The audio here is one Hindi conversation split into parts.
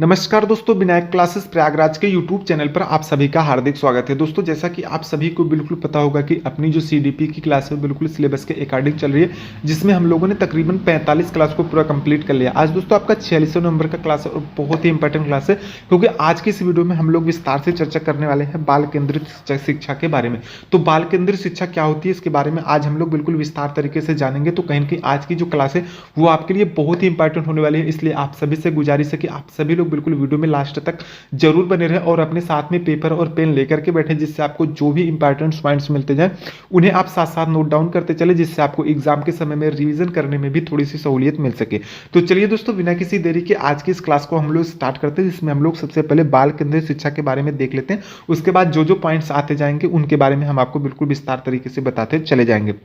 नमस्कार दोस्तों, विनायक क्लासेस प्रयागराज के यूट्यूब चैनल पर आप सभी का हार्दिक स्वागत है। दोस्तों, जैसा कि आप सभी को बिल्कुल पता होगा कि अपनी जो सीडीपी की क्लास है बिल्कुल सिलेबस के अकॉर्डिंग चल रही है, जिसमें हम लोगों ने तकरीबन 45 क्लास को पूरा कंप्लीट कर लिया। आज दोस्तों आपका 46वें नंबर का क्लास है और बहुत ही इंपॉर्टेंट क्लास है, क्योंकि आज की इस वीडियो में हम लोग विस्तार से चर्चा करने वाले हैं बाल केंद्रित शिक्षा के बारे में। तो बाल केंद्रित शिक्षा क्या होती है, इसके बारे में आज हम लोग बिल्कुल विस्तार तरीके से जानेंगे। तो कहीं ना कहीं आज की जो क्लास है वो आपके लिए बहुत ही इंपॉर्टेंट होने वाली है, इसलिए आप सभी से गुजारिश है कि आप सभी लोग बिल्कुल वीडियो में लास्ट तक जरूर बने रहें और अपने साथ में पेपर और पेन लेकर के बैठे, जिससे आपको जो भी इंपॉर्टेंट पॉइंट्स मिलते जाए उन्हें आप साथ साथ नोट डाउन करते चले, जिससे आपको एग्जाम के समय में रिवीजन करने में भी थोड़ी सी सहूलियत मिल सके। तो चलिए दोस्तों, बिना किसी देरी के आज की इस क्लास को हम लोग स्टार्ट करते हैं, जिसमें हम लोग सबसे पहले बाल केंद्रित शिक्षा के बारे में देख लेते हैं। उसके बाद जो जो पॉइंट्स आते जाएंगे उनके बारे में हम आपको बिल्कुल विस्तार तरीके से बताते चले जाएंगे।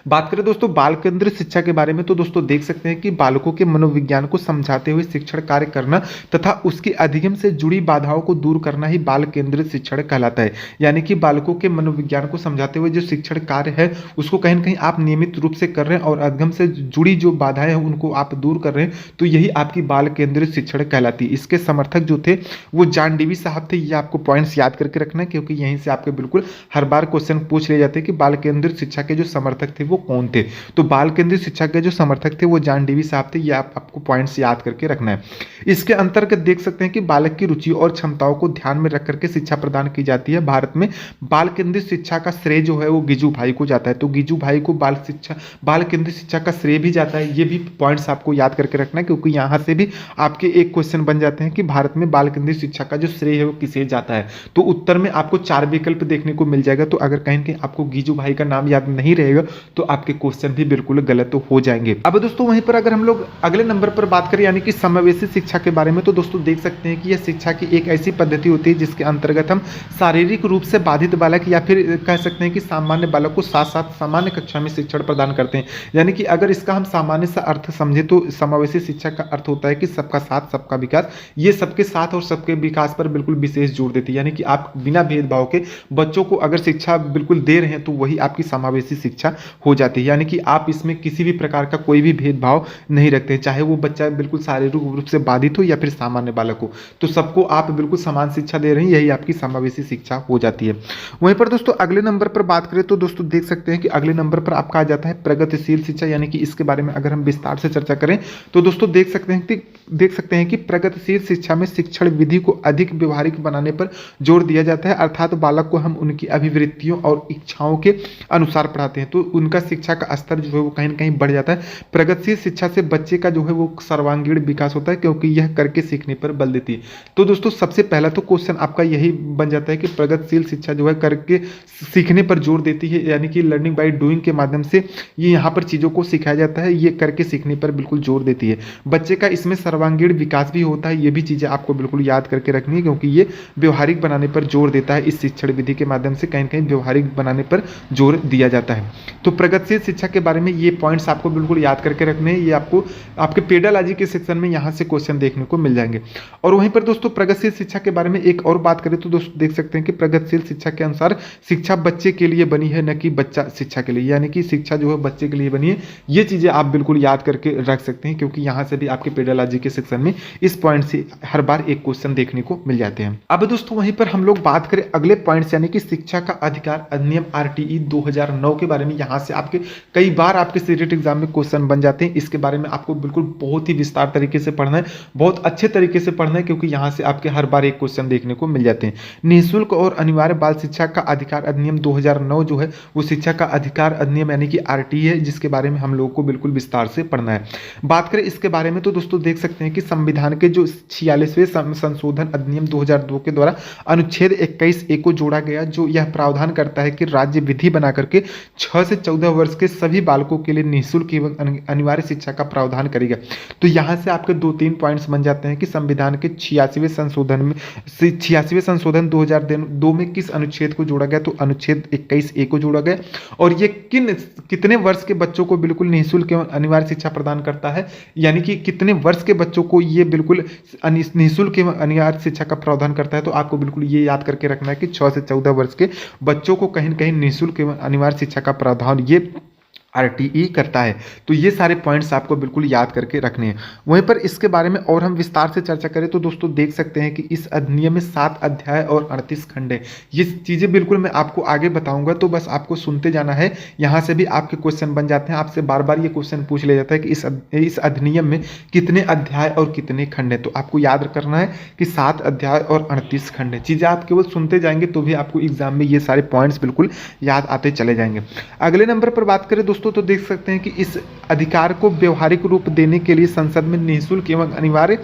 बात करें दोस्तों बाल केंद्रित शिक्षा के बारे में, तो दोस्तों देख सकते हैं कि बालकों के मनोविज्ञान को समझाते हुए शिक्षण कार्य करना तथा उसके अधिगम से जुड़ी बाधाओं को दूर करना ही बाल केंद्रित शिक्षण कहलाता है। यानी कि बालकों के मनोविज्ञान को समझाते हुए जो शिक्षण कार्य है उसको कहीं ना कहीं आप नियमित रूप से कर रहे हैं और अधिगम से जुड़ी जो बाधाएं हैं उनको आप दूर कर रहे हैं, तो यही आपकी बाल केंद्रित शिक्षण कहलाती है। इसके समर्थक जो थे वो जॉन डीवी साहब थे। ये आपको पॉइंट्स याद करके रखना है, क्योंकि यहीं से आपके बिल्कुल हर बार क्वेश्चन पूछ ले जाते हैं कि बाल केंद्रित शिक्षा के जो समर्थक थे वो कौन थे। तो बाल केंद्रित शिक्षा के जो समर्थक थे वो जॉन डीवी साहब थे। ये आपको पॉइंट्स याद करके रखना है। इसके अंतर्गत देख सकते हैं कि बालक की रुचि और क्षमताओं को ध्यान में रख करके शिक्षा प्रदान की जाती है। भारत में बाल केंद्रित शिक्षा का श्रेय जो है वो गिजू भाई को जाता है। तो गिजू भाई को बाल केंद्रित शिक्षा का श्रेय भी जाता है। ये भी पॉइंट्स आपको याद करके रखना है, क्योंकि यहां से भी आपके एक क्वेश्चन बन जाते हैं कि भारत में बाल केंद्रित शिक्षा का जो श्रेय है वो किसे जाता है। तो उत्तर में आपको 4 विकल्प देखने को मिल जाएगा। तो अगर कहीं कहीं आपको गिजू भाई का नाम याद नहीं रहेगा तो आपके क्वेश्चन भी बिल्कुल गलत हो जाएंगे। अब दोस्तों वहीं पर अगर हम लोग अगले नंबर पर बात करें यानी कि समावेशी शिक्षा के बारे में, तो दोस्तों देख सकते हैं कि यह शिक्षा की एक ऐसी पद्धति होती है जिसके अंतर्गत हम शारीरिक रूप से बाधित बालक या फिर कह सकते हैं कि सामान्य बालक को साथ साथ सामान्य कक्षा में शिक्षण प्रदान करते हैं। यानी कि अगर इसका हम सामान्य सा अर्थ समझे तो समावेशी शिक्षा का अर्थ होता है कि सबका साथ सबका विकास। ये सबके साथ और सबके विकास पर बिल्कुल विशेष जोर देती है। यानी कि आप बिना भेदभाव के बच्चों को अगर शिक्षा बिल्कुल दे रहे हैं तो वही आपकी समावेशी शिक्षा हो जाती है। यानी कि आप इसमें किसी भी प्रकार का कोई भी भेदभाव नहीं रखते हैं, चाहे वो बच्चा बिल्कुल शारीरिक रूप से बाधित हो या फिर सामान्य बालक हो, तो सबको आप बिल्कुल समान शिक्षा दे रहे हैं। यही आपकी समावेशी शिक्षा हो जाती है। वहीं पर दोस्तों अगले नंबर पर बात करें तो दोस्तों देख सकते हैं कि अगले नंबर पर आपका आ जाता है प्रगतिशील शिक्षा। यानी कि इसके बारे में अगर हम विस्तार से चर्चा करें तो दोस्तों देख सकते हैं कि प्रगतिशील शिक्षा में शिक्षण विधि को अधिक व्यवहारिक बनाने पर जोर दिया जाता है। अर्थात बालक को हम उनकी अभिवृत्तियों और इच्छाओं के अनुसार पढ़ाते हैं, तो उनका शिक्षा का स्तर जो है वो कहीं ना कहीं बढ़ जाता है। प्रगतिशील शिक्षा से बच्चे का जो है वो सर्वांगीण विकास होता है, क्योंकि यह करके सीखने पर बल देती है। तो दोस्तों सबसे पहला तो क्वेश्चन आपका यही बन जाता है कि प्रगतिशील शिक्षा जो है करके सीखने पर जोर देती है। यानी कि लर्निंग बाय डूइंग के माध्यम से ये यहाँ पर चीज़ों को सिखाया जाता है, ये करके सीखने पर बिल्कुल जोर देती है। बच्चे का इसमें सर्वांगीण विकास भी होता है। ये भी चीज़ें आपको बिल्कुल याद करके रखनी है, क्योंकि ये व्यवहारिक बनाने पर जोर देता है। इस शिक्षण विधि के माध्यम से कहीं कहीं व्यवहारिक बनाने पर जोर दिया जाता है। तो प्रगतिशील शिक्षा के बारे में ये पॉइंट्स आपको बिल्कुल याद करके रखने हैं। ये आपको आपके पेडालॉजी के सेक्शन में यहाँ से क्वेश्चन देखने को मिल जाएंगे। और वहीं पर दोस्तों प्रगतिशील शिक्षा के बारे में एक और बात करें तो दोस्तों देख सकते हैं कि प्रगतिशील शिक्षा के अनुसार शिक्षा बच्चे के लिए बनी है, न कि बच्चा शिक्षा के लिए। यानी कि शिक्षा जो है बच्चे के लिए बनी है। ये चीजें आप बिल्कुल याद करके रख सकते हैं, क्योंकि यहाँ से भी आपके पेडालॉजी के सेक्शन में इस पॉइंट से हर बार एक क्वेश्चन देखने को मिल जाते हैं। अब दोस्तों वहीं पर हम लोग बात करें अगले पॉइंट्स यानी कि शिक्षा का अधिकार अधिनियम RTE 2009 के बारे में। यहाँ से आपके कई बार आपके सीटेट एग्जाम में क्वेश्चन बन जाते हैं। इसके बारे में आपको बिल्कुल बहुत ही विस्तार तरीके से पढ़ना है, बहुत अच्छे तरीके से पढ़ना है, क्योंकि यहाँ से आपके हर बार एक क्वेश्चन देखने को मिल जाते हैं। निःशुल्क और अनिवार्य बाल शिक्षा का अधिकार अधिनियम 2009 जो है वो शिक्षा का अधिकार अधिनियम यानी कि RTE है, जिसके बारे में हम लोगों को बिल्कुल विस्तार से पढ़ना है। बात करें इसके बारे में तो दोस्तों देख सकते हैं कि संविधान के जो 46वें संशोधन अधिनियम 2002 के द्वारा अनुच्छेद 21A को जोड़ा गया, जो यह प्रावधान करता है कि राज्य विधि बना करके 6 से 14 वर्ष के सभी बालकों के लिए निःशुल्क एवं अनिवार्य शिक्षा का प्रावधान करेगा। तो यहाँ से आपके 2-3 पॉइंट्स बन जाते हैं कि संविधान के 86वें संशोधन 2002 में किस अनुच्छेद को जोड़ा गया, तो अनुच्छेद 21A को जोड़ा गया। और ये कितने वर्ष के बच्चों को बिल्कुल निःशुल्क एवं अनिवार्य शिक्षा प्रदान करता है, यानी कि कितने वर्ष के बच्चों को ये बिल्कुल निःशुल्क एवं अनिवार्य शिक्षा का प्रावधान करता है। तो आपको बिल्कुल ये याद करके रखना है कि 6 से 14 वर्ष के बच्चों को कहीं न कहीं निःशुल्क एवं अनिवार्य शिक्षा का प्रावधान ये आरटीई करता है। तो ये सारे पॉइंट्स आपको बिल्कुल याद करके रखने हैं। वहीं पर इसके बारे में और हम विस्तार से चर्चा करें तो दोस्तों देख सकते हैं कि इस अधिनियम में 7 अध्याय और 38 खंड है। ये चीज़ें बिल्कुल मैं आपको आगे बताऊंगा, तो बस आपको सुनते जाना है। यहाँ से भी आपके क्वेश्चन बन जाते हैं, आपसे बार बार ये क्वेश्चन पूछ लिया जाता है कि इस अधिनियम में कितने अध्याय और कितने खंड है। तो आपको याद करना है कि 7 अध्याय और 38 खंड है। चीज़ें आप केवल सुनते जाएंगे तो भी आपको एग्जाम में ये सारे पॉइंट्स बिल्कुल याद आते चले जाएंगे। अगले नंबर पर बात करें दोस्तों तो देख सकते हैं कि इस अधिकार को व्यवहारिक रूप देने के लिए संसद में निःशुल्क एवं अनिवार्य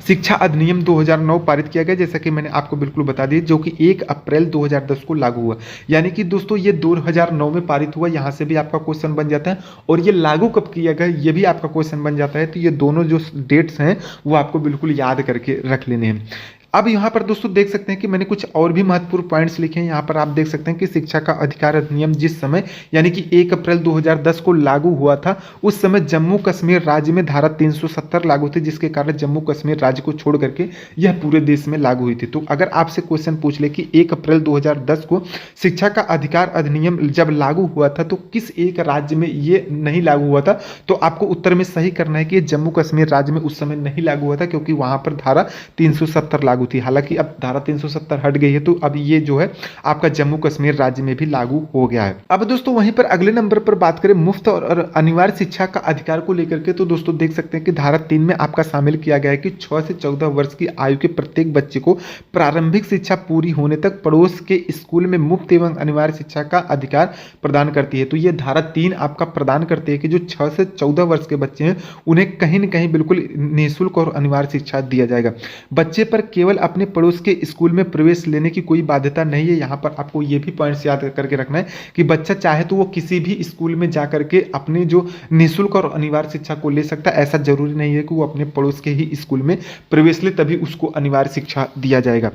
शिक्षा अधिनियम 2009 पारित किया गया, जैसा कि मैंने आपको बिल्कुल बता दिया, जो कि 1 अप्रैल 2010 को लागू हुआ। यानी कि दोस्तों ये 2009 में पारित हुआ, यहाँ से भी आपका क्वेश्चन बन जाता है। और ये लागू कब किया गया ये भी आपका क्वेश्चन बन जाता है। तो ये दोनों जो डेट्स हैं वो आपको बिल्कुल याद करके रख लेने हैं। अब यहाँ पर दोस्तों देख सकते हैं कि मैंने कुछ और भी महत्वपूर्ण पॉइंट्स लिखे हैं। यहाँ पर आप देख सकते हैं कि शिक्षा का अधिकार अधिनियम जिस समय यानी कि 1 अप्रैल 2010 को लागू हुआ था, उस समय जम्मू कश्मीर राज्य में धारा 370 लागू थी, जिसके कारण जम्मू कश्मीर राज्य को छोड़ करके यह पूरे देश में लागू हुई थी। तो अगर आपसे क्वेश्चन पूछ ले कि 1 अप्रैल 2010 को शिक्षा का अधिकार अधिनियम जब लागू हुआ था तो किस एक राज्य में ये नहीं लागू हुआ था, तो आपको उत्तर में सही करना है कि जम्मू कश्मीर राज्य में उस समय नहीं लागू हुआ था, क्योंकि वहां पर धारा 370 लागू थी। हालांकि अब धारा 370 हट गई है, तो अब ये जो है आपका जम्मू कश्मीर राज्य में भी लागू हो गया है। अब दोस्तों वहीं पर अगले नंबर पर बात करें मुफ्त और अनिवार्य शिक्षा का अधिकार को लेकर के, तो दोस्तों देख सकते हैं कि धारा 3 में आपका शामिल किया गया है कि 6 से 14 वर्ष की आयु के प्रत्येक बच्चे को प्रारंभिक शिक्षा पूरी होने तक पड़ोस के स्कूल में मुफ्त एवं अनिवार्य शिक्षा का अधिकार प्रदान करती है। तो ये धारा 3 आपका प्रदान करती है कि जो 6 से 14 वर्ष के बच्चे हैं उन्हें कहीं न कहीं बिल्कुल निःशुल्क और अनिवार्य शिक्षा दिया जाएगा। बच्चे पर केवल अपने पड़ोस के स्कूल में प्रवेश लेने की कोई बाध्यता नहीं है। यहाँ पर आपको ये भी पॉइंट्स याद करके रखना है कि बच्चा चाहे तो वो किसी भी स्कूल में जा करके अपने जो निःशुल्क और अनिवार्य शिक्षा को ले सकता है। ऐसा जरूरी नहीं है कि वो अपने पड़ोस के ही स्कूल में प्रवेश ले तभी उसको अनिवार्य शिक्षा दिया जाएगा।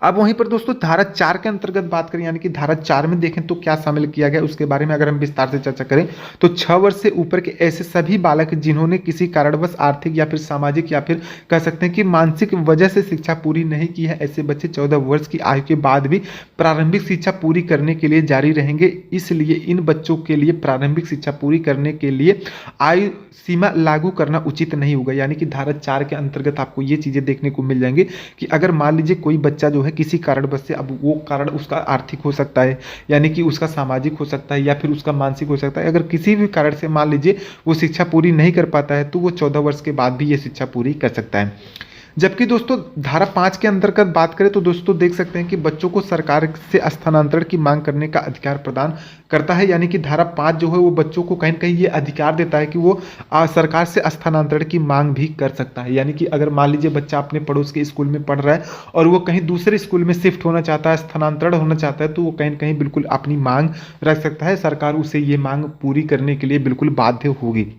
अब वहीं पर दोस्तों धारा 4 के अंतर्गत बात करें, यानी कि धारा 4 में देखें तो क्या शामिल किया गया उसके बारे में अगर हम विस्तार से चर्चा करें तो 6 वर्ष से ऊपर के ऐसे सभी बालक जिन्होंने किसी कारणवश आर्थिक या फिर सामाजिक या फिर कह सकते हैं कि मानसिक वजह से शिक्षा पूरी नहीं की है, ऐसे बच्चे 14 वर्ष की आयु के बाद भी प्रारंभिक शिक्षा पूरी करने के लिए जारी रहेंगे। इसलिए इन बच्चों के लिए प्रारंभिक शिक्षा पूरी करने के लिए आयु सीमा लागू करना उचित नहीं होगा। यानी कि धारा 4 के अंतर्गत आपको ये चीजें देखने को मिल जाएंगी कि अगर मान लीजिए कोई बच्चा जो है किसी कारणवश से, अब वो कारण उसका आर्थिक हो सकता है, यानी कि उसका सामाजिक हो सकता है या फिर उसका मानसिक हो सकता है, अगर किसी भी कारण से मान लीजिए वो शिक्षा पूरी नहीं कर पाता है तो वो 14 वर्ष के बाद भी ये शिक्षा पूरी कर सकता है। जबकि दोस्तों धारा 5 के अंतर्गत बात करें तो दोस्तों देख सकते हैं कि बच्चों को सरकार से स्थानांतरण की मांग करने का अधिकार प्रदान करता है। यानी कि धारा 5 जो है वो बच्चों को कहीं न कहीं ये अधिकार देता है कि वो सरकार से स्थानांतरण की मांग भी कर सकता है। यानी कि अगर मान लीजिए बच्चा अपने पड़ोस के स्कूल में पढ़ रहा है और वो कहीं दूसरे स्कूल में शिफ्ट होना चाहता है, स्थानांतरण होना चाहता है, तो वो कहीं न कहीं बिल्कुल अपनी मांग रख सकता है। सरकार उसे ये मांग पूरी करने के लिए बिल्कुल बाध्य होगी।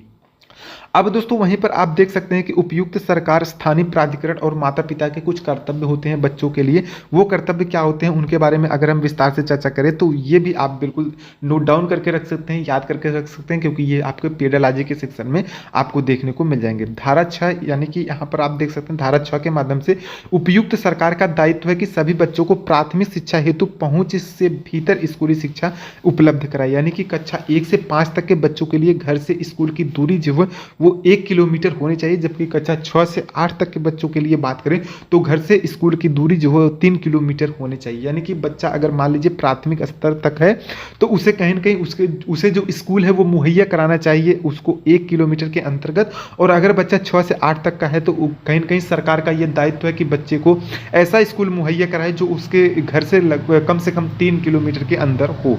अब दोस्तों वहीं पर आप देख सकते हैं कि उपयुक्त सरकार, स्थानीय प्राधिकरण और माता पिता के कुछ कर्तव्य होते हैं बच्चों के लिए। वो कर्तव्य क्या होते हैं उनके बारे में अगर हम विस्तार से चर्चा करें तो ये भी आप बिल्कुल नोट डाउन करके रख सकते हैं, याद करके रख सकते हैं, क्योंकि ये आपके पेडालॉजी के सेक्शन में आपको देखने को मिल जाएंगे। धारा 6 यानी कि यहाँ पर आप देख सकते हैं धारा 6 के माध्यम से उपयुक्त सरकार का दायित्व है कि सभी बच्चों को प्राथमिक शिक्षा हेतु पहुंच से भीतर स्कूली शिक्षा उपलब्ध कराए। यानी कि कक्षा 1 से 5 तक के बच्चों के लिए घर से स्कूल की दूरी जो है वो 1 किलोमीटर होनी चाहिए, जबकि कक्षा 6 से 8 तक के बच्चों के लिए बात करें तो घर से स्कूल की दूरी जो है 3 किलोमीटर होनी चाहिए। यानी कि बच्चा अगर मान लीजिए प्राथमिक स्तर तक है तो उसे कहीं ना कहीं उसे जो स्कूल है वो मुहैया कराना चाहिए उसको 1 किलोमीटर के अंतर्गत। और अगर बच्चा 6 से 8 तक का है तो कहीं ना कहीं सरकार का ये दायित्व है कि बच्चे को ऐसा स्कूल मुहैया कराए जो उसके घर से कम 3 किलोमीटर के अंदर हो।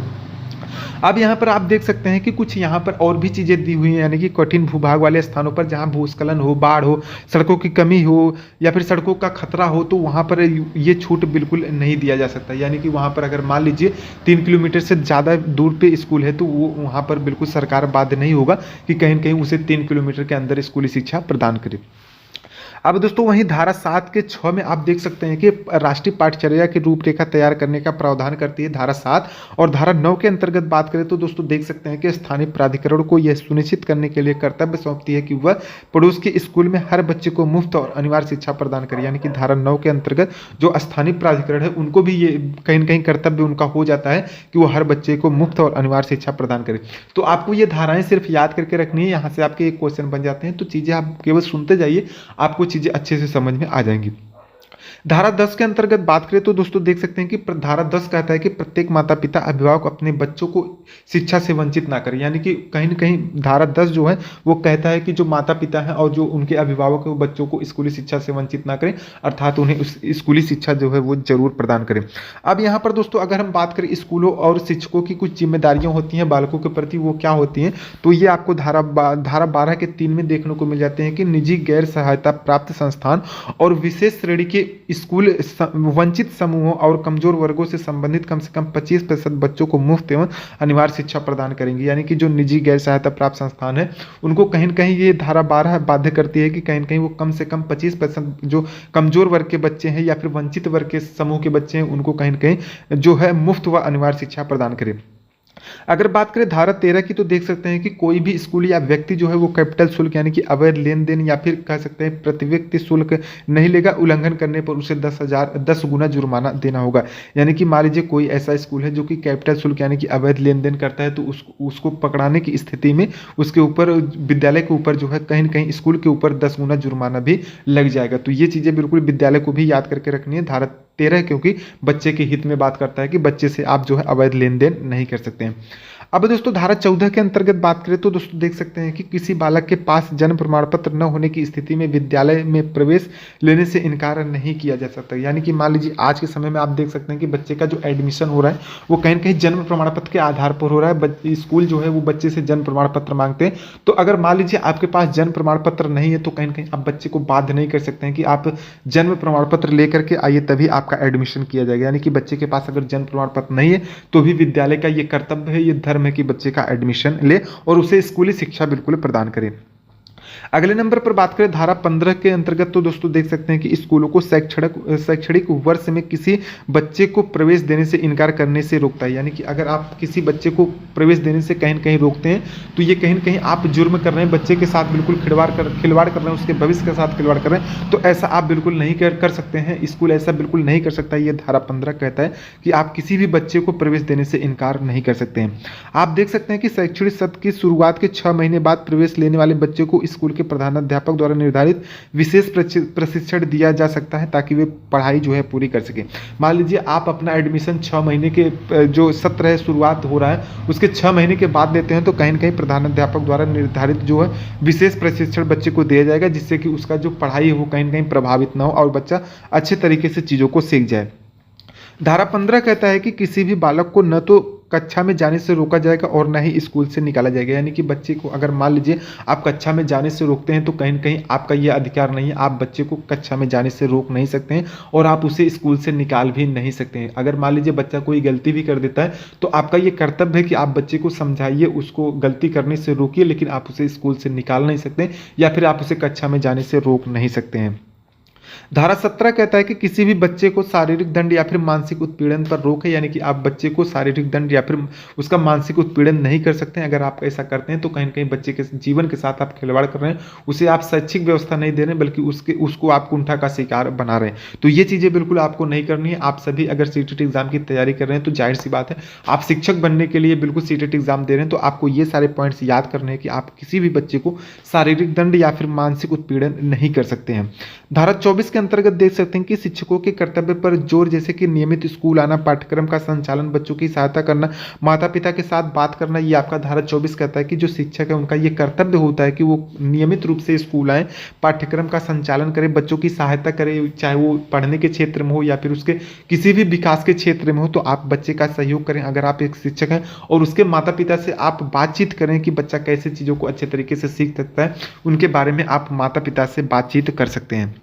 अब यहाँ पर आप देख सकते हैं कि कुछ यहाँ पर और भी चीज़ें दी हुई हैं, यानी कि कठिन भूभाग वाले स्थानों पर जहाँ भूस्खलन हो, बाढ़ हो, सड़कों की कमी हो या फिर सड़कों का खतरा हो, तो वहाँ पर ये छूट बिल्कुल नहीं दिया जा सकता। यानी कि वहाँ पर अगर मान लीजिए 3 किलोमीटर से ज़्यादा दूर पे स्कूल है तो वो वहाँ पर बिल्कुल सरकार बाध्य नहीं होगा कि कहीं न कहीं उसे 3 किलोमीटर के अंदर स्कूली शिक्षा प्रदान करे। अब दोस्तों वहीं धारा 7 के 6 में आप देख सकते हैं कि राष्ट्रीय पाठ्यचर्या की रूपरेखा तैयार करने का प्रावधान करती है धारा 7। और धारा 9 के अंतर्गत बात करें तो दोस्तों देख सकते हैं कि स्थानीय प्राधिकरण को यह सुनिश्चित करने के लिए कर्तव्य सौंपती है कि वह पड़ोस के स्कूल में हर बच्चे को मुफ्त और अनिवार्य शिक्षा प्रदान करे। यानी कि धारा 9 के अंतर्गत जो स्थानीय प्राधिकरण है उनको भी ये कहीं न कहीं कर्तव्य उनका हो जाता है कि वो हर बच्चे को मुफ्त और अनिवार्य शिक्षा प्रदान करे। तो आपको ये धाराएं सिर्फ याद करके रखनी है, यहाँ से आपके एक क्वेश्चन बन जाते हैं, तो चीज़ें आप केवल सुनते जाइए, आपको चीज़ें अच्छे से समझ में आ जाएंगी। धारा 10 के अंतर्गत बात करें तो दोस्तों देख सकते हैं कि धारा 10 कहता है कि प्रत्येक माता पिता अभिभावक अपने बच्चों को शिक्षा से वंचित ना करें। यानी कि कहीं न कहीं धारा 10 जो है वो कहता है कि जो माता पिता हैं और जो उनके अभिभावक हैं वो बच्चों को स्कूली शिक्षा से वंचित ना करें, अर्थात उन्हें उस स्कूली शिक्षा जो है वो जरूर प्रदान करें। अब यहाँ पर दोस्तों अगर हम बात करें स्कूलों और शिक्षकों की कुछ जिम्मेदारियाँ होती हैं बालकों के प्रति, वो क्या होती हैं, तो ये आपको धारा 12 के 3 में देखने को मिल जाते हैं कि निजी गैर सहायता प्राप्त संस्थान और विशेष श्रेणी के स्कूल वंचित समूहों और कमजोर वर्गों से संबंधित कम से कम 25% बच्चों को मुफ्त एवं अनिवार्य शिक्षा प्रदान करेंगे। यानी कि जो निजी गैर सहायता प्राप्त संस्थान है उनको कहीं न कहीं ये धारा 12 बाध्य करती है कि कहीं न कहीं वो कम से कम 25% जो कमजोर वर्ग के बच्चे हैं या फिर वंचित वर्ग के समूह के बच्चे हैं उनको कहीं न कहीं जो है मुफ्त व अनिवार्य शिक्षा प्रदान करें। अगर बात करें धारा 13 की तो देख सकते हैं कि कोई भी स्कूल या व्यक्ति जो है वो कैपिटल शुल्क यानी कि अवैध लेन देन या फिर कह सकते हैं प्रति व्यक्ति शुल्क नहीं लेगा। उल्लंघन करने पर उसे 10 गुना जुर्माना देना होगा। यानी कि मान लीजिए कोई ऐसा स्कूल है जो कि कैपिटल शुल्क यानी कि अवैध लेन देन करता है, तो उसको पकड़ाने की स्थिति में उसके ऊपर विद्यालय के ऊपर जो है कहीं न कहीं स्कूल के ऊपर 10 गुना जुर्माना भी लग जाएगा। तो ये चीज़ें बिल्कुल विद्यालय को भी याद करके रखनी है। धारा 13 क्योंकि बच्चे के हित में बात करता है कि बच्चे से आप जो है अवैध लेन देन नहीं कर सकते हैं। अब दोस्तों धारा 14 के अंतर्गत बात करें तो दोस्तों देख सकते हैं कि किसी बालक के पास जन्म प्रमाण पत्र न होने की स्थिति में विद्यालय में प्रवेश लेने से इनकार नहीं किया जा सकता। यानी कि मान लीजिए आज के समय में आप देख सकते हैं कि बच्चे का जो एडमिशन हो रहा है वो कहीं न कहीं जन्म प्रमाण पत्र के आधार पर हो रहा है। स्कूल जो है वो बच्चे से जन्म प्रमाण पत्र मांगते हैं। तो अगर मान लीजिए आपके पास जन्म प्रमाण पत्र नहीं है तो कहीं न कहीं आप बच्चे को बाध्य नहीं कर सकते हैं कि आप जन्म प्रमाण पत्र लेकर के आइए तभी आपका एडमिशन किया जाएगा। यानी कि बच्चे के पास अगर जन्म प्रमाण पत्र नहीं है तो भी विद्यालय का ये कर्तव्य है, ये धर्म है कि बच्चे का एडमिशन ले और उसे स्कूली शिक्षा बिल्कुल प्रदान करें। अगले नंबर पर बात करें धारा 15 के अंतर्गत तो दोस्तों देख सकते हैं कि स्कूलों को शैक्षणिक वर्ष में किसी बच्चे को प्रवेश देने से इनकार करने से रोकता है। यानी कि अगर आप किसी बच्चे को प्रवेश देने से कहीं न कहीं रोकते हैं तो ये कहीं न कहीं आप जुर्म कर रहे हैं, बच्चे के साथ बिल्कुल खिलवाड़ कर रहे हैं, उसके भविष्य के साथ खिलवाड़ कर रहे हैं। तो ऐसा आप बिल्कुल नहीं कर सकते हैं, स्कूल ऐसा बिल्कुल नहीं कर सकता। ये धारा 15 कहता है कि आप किसी भी बच्चे को प्रवेश देने से इनकार नहीं कर सकते हैं। आप देख सकते हैं कि शैक्षणिक सत्र की शुरुआत के 6 महीने बाद प्रवेश लेने वाले बच्चे को स्कूल के प्रधानाध्यापक द्वारा निर्धारित विशेष प्रशिक्षण दिया जा सकता है ताकि वे पढ़ाई जो है पूरी कर सके। मान लीजिए आप अपना एडमिशन 6 महीने के जो सत्र है शुरुआत हो रहा है उसके 6 महीने के बाद देते हैं तो कहीं न कहीं प्रधानाध्यापक द्वारा निर्धारित जो है विशेष प्रशिक्षण बच्चे को दिया जाएगा जिससे कि उसका जो पढ़ाई है वो कहीं न कहीं प्रभावित ना हो और बच्चा अच्छे तरीके से चीज़ों को सीख जाए। धारा 15 कहता है कि किसी भी बालक को न तो कक्षा में जाने से रोका जाएगा और ना ही स्कूल से निकाला जाएगा। यानी कि बच्चे को अगर मान लीजिए आप कक्षा में जाने से रोकते हैं तो कहीं न कहीं आपका ये अधिकार नहीं है, आप बच्चे को कक्षा में जाने से रोक नहीं सकते हैं और आप उसे स्कूल से निकाल भी नहीं सकते हैं। अगर मान लीजिए बच्चा कोई गलती भी कर देता है तो आपका ये कर्तव्य है कि आप बच्चे को समझाइए, उसको गलती करने से रोकिए, लेकिन आप उसे स्कूल से निकाल नहीं सकते या फिर आप उसे कक्षा में जाने से रोक नहीं सकते हैं। धारा 17 कहता है कि किसी भी बच्चे को शारीरिक दंड या फिर मानसिक उत्पीड़न पर रोक है। यानी कि आप बच्चे को शारीरिक दंड या फिर उसका मानसिक उत्पीड़न नहीं कर सकते हैं। अगर आप ऐसा करते हैं तो कहीं न कहीं बच्चे के जीवन के साथ आप खिलवाड़ कर रहे हैं, उसे आप शैक्षिक व्यवस्था नहीं दे रहे हैं बल्कि उसको आप कुंठा का शिकार बना रहे हैं। तो ये चीज़ें बिल्कुल आपको नहीं करनी है। आप सभी अगर सीटेट एग्जाम की तैयारी कर रहे हैं तो जाहिर सी बात है आप शिक्षक बनने के लिए बिल्कुल सीटेट एग्जाम दे रहे हैं, तो आपको ये सारे पॉइंट्स याद करने हैं कि आप किसी भी बच्चे को शारीरिक दंड या फिर मानसिक उत्पीड़न नहीं कर सकते हैं। धारा 24 के अंतर्गत देख सकते हैं कि शिक्षकों के कर्तव्य पर जोर, जैसे कि नियमित स्कूल आना, पाठ्यक्रम का संचालन, बच्चों की सहायता करना, माता पिता के साथ बात करना, ये आपका धारा 24 कहता है कि जो शिक्षक है उनका ये कर्तव्य होता है कि वो नियमित रूप से स्कूल आए, पाठ्यक्रम का संचालन करें, बच्चों की सहायता करें, चाहे वो पढ़ने के क्षेत्र में हो या फिर उसके किसी भी विकास के क्षेत्र में हो, तो आप बच्चे का सहयोग करें। अगर आप एक शिक्षक हैं और उसके माता पिता से आप बातचीत करें कि बच्चा कैसे चीज़ों को अच्छे तरीके से सीख सकता है, उनके बारे में आप माता पिता से बातचीत कर सकते हैं।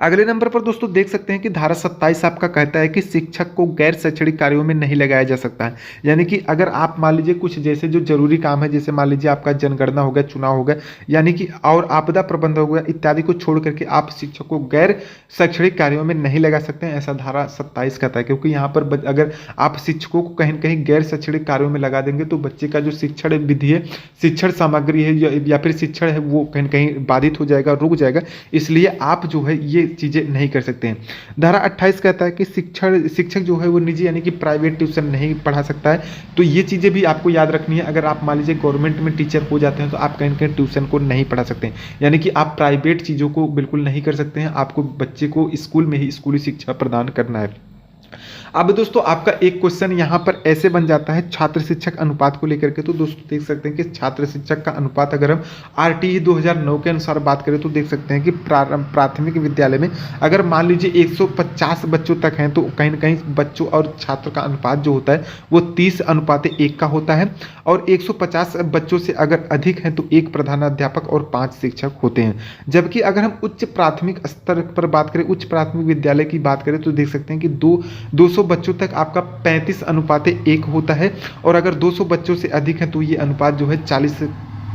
अगले नंबर पर दोस्तों देख सकते हैं कि धारा 27 आपका कहता है कि शिक्षक को गैर शैक्षणिक कार्यों में नहीं लगाया जा सकता है। यानी कि अगर आप मान लीजिए कुछ जैसे जो जरूरी काम है, जैसे मान लीजिए आपका जनगणना हो गया, चुनाव हो गया, यानी कि और आपदा प्रबंध हो गया इत्यादि को छोड़ करके आप शिक्षक को गैर शैक्षणिक कार्यों में नहीं लगा सकते हैं, ऐसा धारा 27 कहता है। क्योंकि यहाँ पर अगर आप शिक्षकों को कहीं न कहीं गैर शैक्षणिक कार्यों में लगा देंगे तो बच्चे का जो शिक्षण विधि है, शिक्षण सामग्री है या फिर शिक्षण है, वो कहीं न कहीं बाधित हो जाएगा, रुक जाएगा। इसलिए आप जो है ये चीज़ें नहीं कर सकते हैं। धारा 28 कहता है कि शिक्षक जो है वो निजी यानी कि प्राइवेट ट्यूशन नहीं पढ़ा सकता है। तो ये चीज़ें भी आपको याद रखनी है। अगर आप मान लीजिए गवर्नमेंट में टीचर हो जाते हैं तो आप कहीं न कहीं ट्यूशन को नहीं पढ़ा सकते हैं, यानी कि आप प्राइवेट चीज़ों को बिल्कुल नहीं कर सकते हैं। आपको बच्चे को स्कूल में ही स्कूली शिक्षा प्रदान करना है। अब दोस्तों आपका एक क्वेश्चन यहाँ पर ऐसे बन जाता है छात्र शिक्षक अनुपात को लेकर के। तो दोस्तों देख सकते हैं कि छात्र शिक्षक का अनुपात अगर हम आरटीई 2009 के अनुसार बात करें तो देख सकते हैं कि प्राथमिक विद्यालय में अगर मान लीजिए 150 बच्चों तक हैं तो कहीं ना कहीं बच्चों और छात्र का अनुपात जो होता है वो 30:1 का होता है। और 150 बच्चों से अगर अधिक हैं तो 1 प्रधानाध्यापक और 5 शिक्षक होते हैं। जबकि अगर हम उच्च प्राथमिक स्तर पर बात करें, उच्च प्राथमिक विद्यालय की बात करें तो देख सकते हैं कि 200 बच्चों तक आपका 35:1 होता है। और अगर 200 बच्चों से अधिक है तो ये अनुपात जो है 40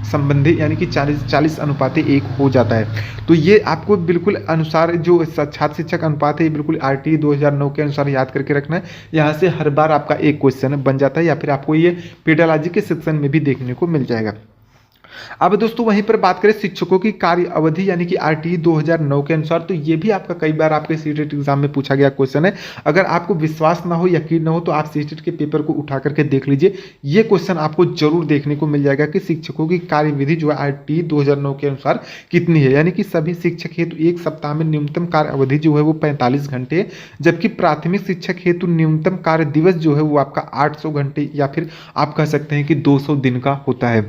संबंधी यानी कि 40:1 हो जाता है। तो ये आपको बिल्कुल अनुसार जो छात्र शिक्षक अनुपात है ये बिल्कुल आरटीई 2009 के अनुसार याद करके रखना है। यहाँ से हर बार आपका एक क्वेश्चन बन जाता है या फिर आपको ये पेडालॉजी के सेक्शन में भी देखने को मिल जाएगा। अब दोस्तों वहीं पर बात करें शिक्षकों की कार्य अवधि यानी कि आरटीई 2009 के अनुसार, तो ये भी आपका कई बार आपके सीटेट एग्जाम में पूछा गया क्वेश्चन है। अगर आपको विश्वास ना हो, यकीन ना हो तो आप सीटेट के पेपर को उठा करके देख लीजिए। ये क्वेश्चन आपको जरूर देखने को मिल जाएगा कि शिक्षकों की कार्य विधि जो है आरटीई 2009 के अनुसार कितनी है। यानी कि सभी शिक्षक हेतु एक सप्ताह में न्यूनतम कार्य अवधि जो है वो 45 घंटे है। जबकि प्राथमिक शिक्षक हेतु न्यूनतम कार्य दिवस जो है वो आपका 800 घंटे या फिर आप कह सकते हैं कि 200 दिन का होता है।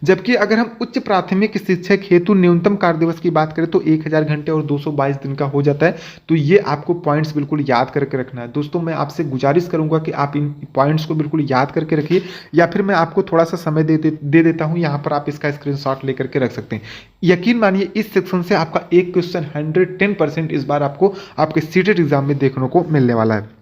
जबकि अगर हम उच्च प्राथमिक शिक्षक हेतु न्यूनतम कार्य दिवस की बात करें तो 1000 घंटे और 222 दिन का हो जाता है। तो ये आपको पॉइंट्स बिल्कुल याद करके रखना है। दोस्तों मैं आपसे गुजारिश करूंगा कि आप इन पॉइंट्स को बिल्कुल याद करके रखिए, या फिर मैं आपको थोड़ा सा समय दे देता हूं, यहाँ पर आप इसका स्क्रीनशॉट लेकर के रख सकते हैं। यकीन मानिए इस सेक्शन से आपका एक क्वेश्चन 110% इस बार आपको आपके सीटेट एग्जाम में देखने को मिलने वाला है।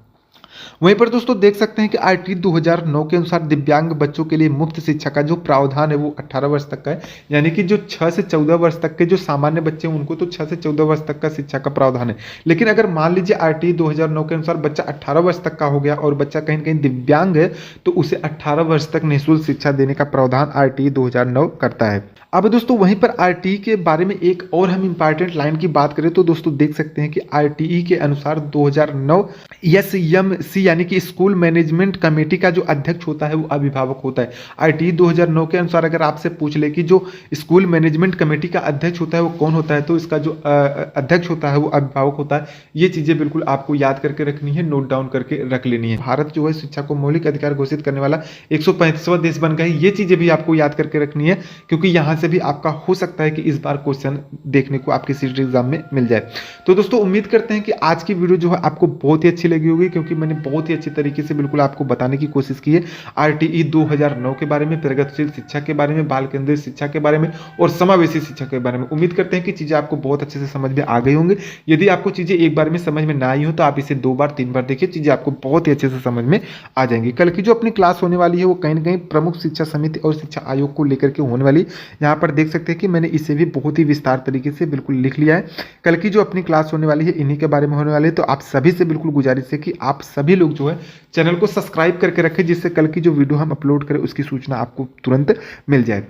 वहीं पर दोस्तों देख सकते हैं कि आरटी 2009 के अनुसार दिव्यांग बच्चों के लिए मुफ्त शिक्षा का जो प्रावधान है वो 18 वर्ष तक का है। यानी कि जो 6 से 14 वर्ष तक के जो सामान्य बच्चे हैं उनको तो 6 से 14 वर्ष तक का शिक्षा का प्रावधान है। लेकिन अगर मान लीजिए आरटी 2009 के अनुसार बच्चा 18 वर्ष तक का हो गया और बच्चा कहीं कहीं दिव्यांग है तो उसे 18 वर्ष तक निःशुल्क शिक्षा देने का प्रावधान आरटी 2009 करता है। अब दोस्तों वहीं पर आरटीई के बारे में एक और हम इंपॉर्टेंट लाइन की बात करें तो दोस्तों देख सकते हैं कि आरटीई के अनुसार 2009 एसएमसी यानी कि स्कूल मैनेजमेंट कमेटी का जो अध्यक्ष होता है वो अभिभावक होता है। आरटीई 2009 के अनुसार अगर आपसे पूछ ले कि जो स्कूल मैनेजमेंट कमेटी का अध्यक्ष होता है वो कौन होता है, तो इसका जो अध्यक्ष होता है वो अभिभावक होता है। ये चीजें बिल्कुल आपको याद करके रखनी है, नोट डाउन करके रख लेनी है। भारत जो है शिक्षा को मौलिक अधिकार घोषित करने वाला 135वां देश बन गया है। ये चीजें भी आपको याद करके रखनी है क्योंकि यहाँ से भी आपका हो सकता है कि इस बार क्वेश्चन देखने को आपके सीटेट एग्जाम में मिल जाए। तो दोस्तों उम्मीद करते हैं कि आज की वीडियो जो है आपको बहुत ही अच्छी लगी होगी, क्योंकि मैंने बहुत ही अच्छी तरीके से बिल्कुल आपको बताने की कोशिश की है आरटीई 2009 के बारे में, प्रगतिशील शिक्षा के बारे में, बाल केंद्रित शिक्षा के बारे में और समावेशी शिक्षा के बारे में। उम्मीद करते हैं कि चीजें आपको बहुत अच्छे से समझ में आ गई होंगी। यदि आपको चीजें एक बार में समझ में ना आई हो तो आप इसे 2 बार 3 बार देखिए, चीजें आपको बहुत ही अच्छे से समझ में आ जाएंगी। कल की जो अपनी क्लास होने वाली है वो कहीं ना कहीं प्रमुख शिक्षा समिति और शिक्षा आयोग को लेकर के होने वाली। यहाँ पर देख सकते हैं कि मैंने इसे भी बहुत ही विस्तार तरीके से बिल्कुल लिख लिया है। कल की जो अपनी क्लास होने वाली है इन्हीं के बारे में होने वाली है। तो आप सभी से बिल्कुल गुजारिश है कि आप सभी लोग जो है चैनल को सब्सक्राइब करके रखें, जिससे कल की जो वीडियो हम अपलोड करें उसकी सूचना आपको तुरंत मिल जाए।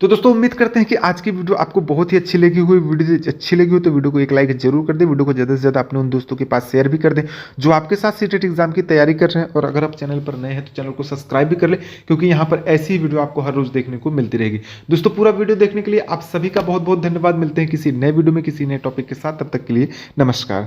तो दोस्तों उम्मीद करते हैं कि आज की वीडियो आपको बहुत ही अच्छी लगी हुई। वीडियो अच्छी लगी हो तो वीडियो को एक लाइक जरूर कर दें, वीडियो को ज़्यादा से ज़्यादा अपने उन दोस्तों के पास शेयर भी कर दें जो आपके साथ सीटेट एग्जाम की तैयारी कर रहे हैं। और अगर आप चैनल पर नए हैं तो चैनल को सब्सक्राइब भी कर लें, क्योंकि यहाँ पर ऐसी ही वीडियो आपको हर रोज देखने को मिलती रहेगी। दोस्तों पूरा वीडियो देखने के लिए आप सभी का बहुत बहुत धन्यवाद। मिलते हैं किसी नए वीडियो में किसी नए टॉपिक के साथ, तब तक के लिए नमस्कार।